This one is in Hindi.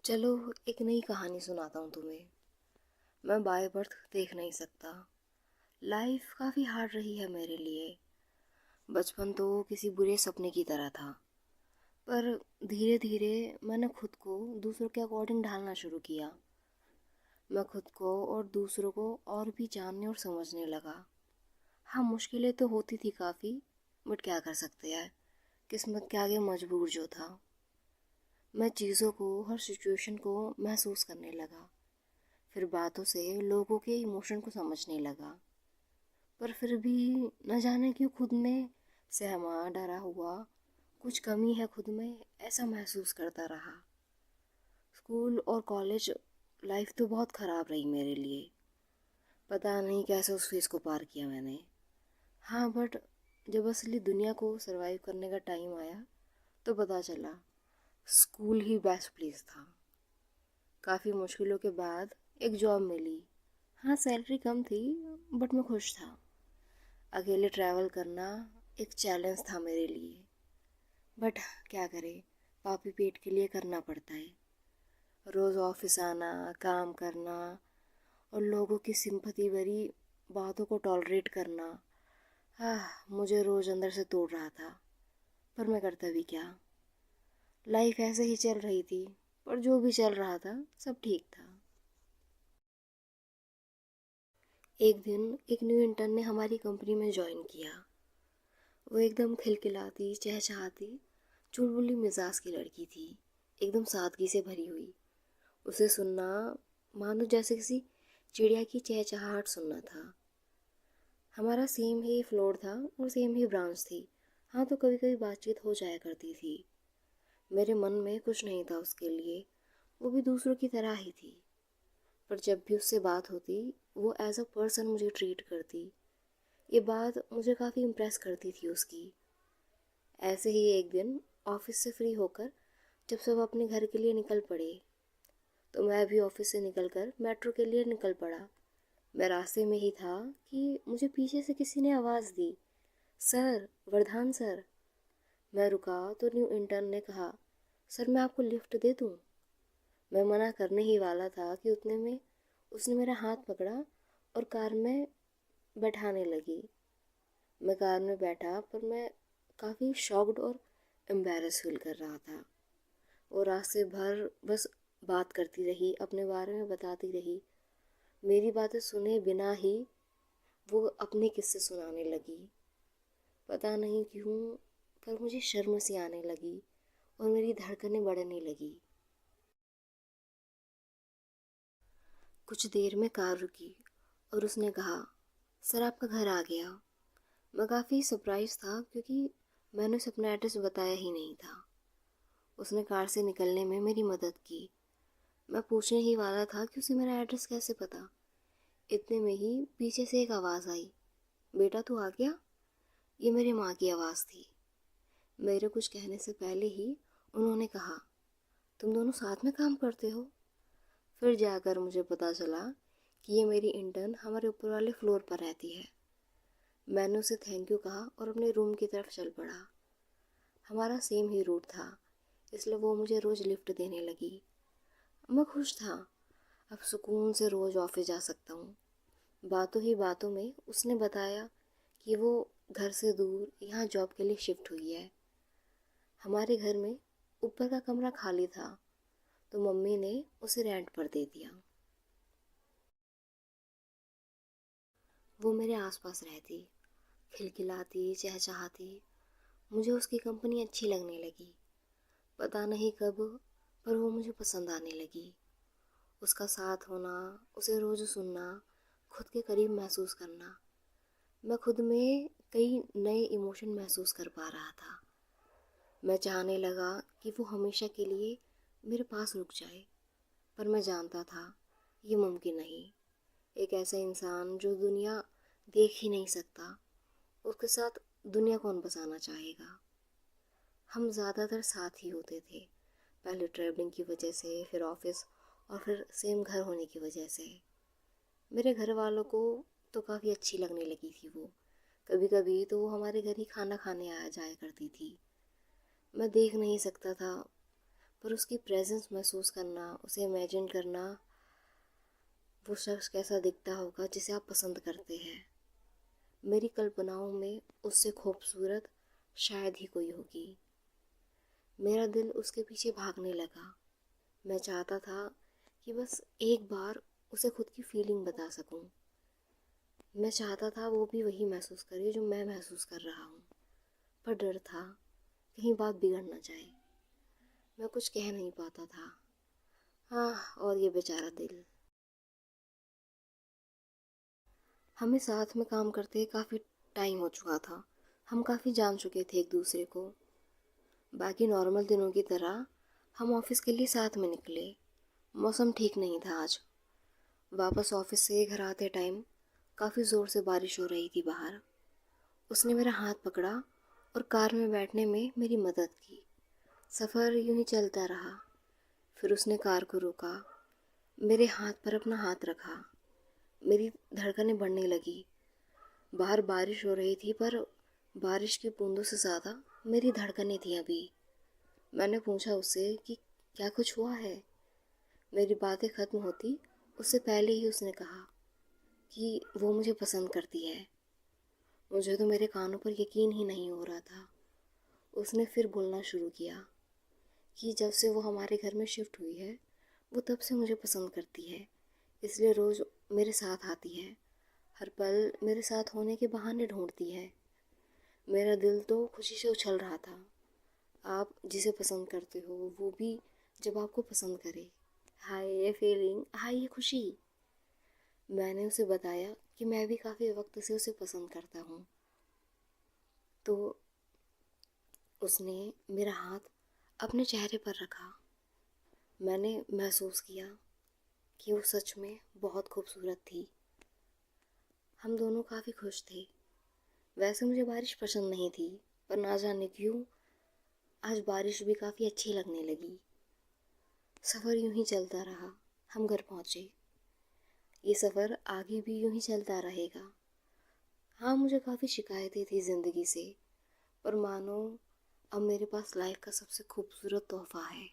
चलो एक नई कहानी सुनाता हूँ तुम्हें। मैं बाय बर्थ देख नहीं सकता। लाइफ काफ़ी हार्ड रही है मेरे लिए। बचपन तो किसी बुरे सपने की तरह था, पर धीरे धीरे मैंने खुद को दूसरों के अकॉर्डिंग ढालना शुरू किया। मैं खुद को और दूसरों को और भी जानने और समझने लगा। हाँ, मुश्किलें तो होती थी काफ़ी, बट क्या कर सकते हैं, किस्मत के आगे मजबूर जो था। मैं चीज़ों को, हर सिचुएशन को महसूस करने लगा। फिर बातों से लोगों के इमोशन को समझने लगा, पर फिर भी न जाने क्यों खुद में सहमा डरा हुआ, कुछ कमी है खुद में, ऐसा महसूस करता रहा। स्कूल और कॉलेज लाइफ तो बहुत ख़राब रही मेरे लिए। पता नहीं कैसे उस फेज़ को पार किया मैंने। हाँ, बट जब असली दुनिया को सरवाइव करने का टाइम आया तो पता चला स्कूल ही बेस्ट प्लेस था। काफ़ी मुश्किलों के बाद एक जॉब मिली। हाँ, सैलरी कम थी, बट मैं खुश था। अकेले ट्रैवल करना एक चैलेंज था मेरे लिए, बट क्या करें, पापी पेट के लिए करना पड़ता है। रोज़ ऑफिस आना, काम करना और लोगों की सिंपैथी भरी बातों को टॉलरेट करना, मुझे रोज़ अंदर से तोड़ रहा था। पर मैं करता भी क्या, लाइफ ऐसे ही चल रही थी। पर जो भी चल रहा था सब ठीक था। एक दिन एक न्यू इंटर्न ने हमारी कंपनी में ज्वाइन किया। वो एकदम खिलखिलाती, चहचहाती, चुलबुली मिजाज की लड़की थी, एकदम सादगी से भरी हुई। उसे सुनना मानो जैसे किसी चिड़िया की चहचहाहट सुनना था। हमारा सेम ही फ्लोर था और सेम ही ब्रांच थी। हाँ, तो कभी कभी बातचीत हो जाया करती थी। मेरे मन में कुछ नहीं था उसके लिए, वो भी दूसरों की तरह ही थी। पर जब भी उससे बात होती, वो एज अ पर्सन मुझे ट्रीट करती। ये बात मुझे काफ़ी इम्प्रेस करती थी उसकी। ऐसे ही एक दिन ऑफिस से फ्री होकर जब सब अपने घर के लिए निकल पड़े, तो मैं भी ऑफिस से निकलकर मेट्रो के लिए निकल पड़ा। मैं रास्ते में ही था कि मुझे पीछे से किसी ने आवाज़ दी, सर, वरदान सर। मैं रुका तो न्यू इंटर्न ने कहा, सर मैं आपको लिफ्ट दे दूँ। मैं मना करने ही वाला था कि उतने में उसने मेरा हाथ पकड़ा और कार में बैठाने लगी। मैं कार में बैठा, पर मैं काफ़ी शॉक्ड और एम्बैरस फील कर रहा था। वो रास्ते भर बस बात करती रही, अपने बारे में बताती रही। मेरी बातें सुने बिना ही वो अपने किस्से सुनाने लगी। पता नहीं क्यों, पर मुझे शर्म सी आने लगी और मेरी धड़कनें बढ़ने लगी। कुछ देर में कार रुकी और उसने कहा, सर आपका घर आ गया। मैं काफ़ी सरप्राइज था क्योंकि मैंने उसे अपना एड्रेस बताया ही नहीं था। उसने कार से निकलने में मेरी मदद की। मैं पूछने ही वाला था कि उसे मेरा एड्रेस कैसे पता। इतने में ही पीछे से एक आवाज़ आई, बेटा तू आ गया। ये मेरी माँ की आवाज़ थी। मेरे कुछ कहने से पहले ही उन्होंने कहा, तुम दोनों साथ में काम करते हो। फिर जाकर मुझे पता चला कि ये मेरी इंटर्न हमारे ऊपर वाले फ्लोर पर रहती है। मैंने उसे थैंक यू कहा और अपने रूम की तरफ चल पड़ा। हमारा सेम ही रूट था, इसलिए वो मुझे रोज़ लिफ्ट देने लगी। मैं खुश था, अब सुकून से रोज़ ऑफिस जा सकता हूँ। बातों ही बातों में उसने बताया कि वो घर से दूर यहाँ जॉब के लिए शिफ्ट हुई है। हमारे घर में ऊपर का कमरा खाली था, तो मम्मी ने उसे रेंट पर दे दिया। वो मेरे आसपास रहती, खिलखिलाती, चहचहाती। मुझे उसकी कंपनी अच्छी लगने लगी। पता नहीं कब, पर वो मुझे पसंद आने लगी। उसका साथ होना, उसे रोज़ सुनना, खुद के करीब महसूस करना। मैं खुद में कई नए इमोशन महसूस कर पा रहा था। मैं चाहने लगा कि वो हमेशा के लिए मेरे पास रुक जाए, पर मैं जानता था ये मुमकिन नहीं। एक ऐसा इंसान जो दुनिया देख ही नहीं सकता, उसके साथ दुनिया कौन बसाना चाहेगा। हम ज़्यादातर साथ ही होते थे, पहले ट्रैवलिंग की वजह से, फिर ऑफिस और फिर सेम घर होने की वजह से। मेरे घर वालों को तो काफ़ी अच्छी लगने लगी थी वो। कभी कभी तो वो हमारे घर ही खाना खाने आया जाया करती थी। मैं देख नहीं सकता था, पर उसकी प्रेजेंस महसूस करना, उसे इमेजिन करना, वो शख्स कैसा दिखता होगा जिसे आप पसंद करते हैं। मेरी कल्पनाओं में उससे खूबसूरत शायद ही कोई होगी। मेरा दिल उसके पीछे भागने लगा। मैं चाहता था कि बस एक बार उसे खुद की फीलिंग बता सकूं। मैं चाहता था वो भी वही महसूस करे जो मैं महसूस कर रहा हूँ। पर डर था कहीं बात बिगड़ ना जाए। मैं कुछ कह नहीं पाता था। हाँ, और ये बेचारा दिल। हमें साथ में काम करते काफ़ी टाइम हो चुका था। हम काफ़ी जान चुके थे एक दूसरे को। बाकी नॉर्मल दिनों की तरह हम ऑफिस के लिए साथ में निकले। मौसम ठीक नहीं था आज। वापस ऑफिस से घर आते टाइम काफ़ी ज़ोर से बारिश हो रही थी बाहर। उसने मेरा हाथ पकड़ा और कार में बैठने में मेरी मदद की। सफ़र यूं ही चलता रहा। फिर उसने कार को रोका, मेरे हाथ पर अपना हाथ रखा। मेरी धड़कनें बढ़ने लगी। बाहर बारिश हो रही थी पर बारिश की बूंदों से ज़्यादा मेरी धड़कनें थी अभी। मैंने पूछा उससे कि क्या कुछ हुआ है। मेरी बातें ख़त्म होती उससे पहले ही उसने कहा कि वो मुझे पसंद करती है। मुझे तो मेरे कानों पर यकीन ही नहीं हो रहा था। उसने फिर बोलना शुरू किया कि जब से वो हमारे घर में शिफ्ट हुई है वो तब से मुझे पसंद करती है, इसलिए रोज़ मेरे साथ आती है, हर पल मेरे साथ होने के बहाने ढूंढती है। मेरा दिल तो खुशी से उछल रहा था। आप जिसे पसंद करते हो वो भी जब आपको पसंद करे, हाय ये फीलिंग, हाय ये खुशी। मैंने उसे बताया कि मैं भी काफ़ी वक्त से उसे पसंद करता हूँ। तो उसने मेरा हाथ अपने चेहरे पर रखा। मैंने महसूस किया कि वो सच में बहुत खूबसूरत थी। हम दोनों काफ़ी खुश थे। वैसे मुझे बारिश पसंद नहीं थी, पर ना जाने क्यों आज बारिश भी काफ़ी अच्छी लगने लगी। सफ़र यूं ही चलता रहा। हम घर पहुँचे। ये सफ़र आगे भी यूं ही चलता रहेगा। हाँ, मुझे काफ़ी शिकायतें थी ज़िंदगी से, पर मानो अब मेरे पास लाइफ का सबसे खूबसूरत तोहफ़ा है।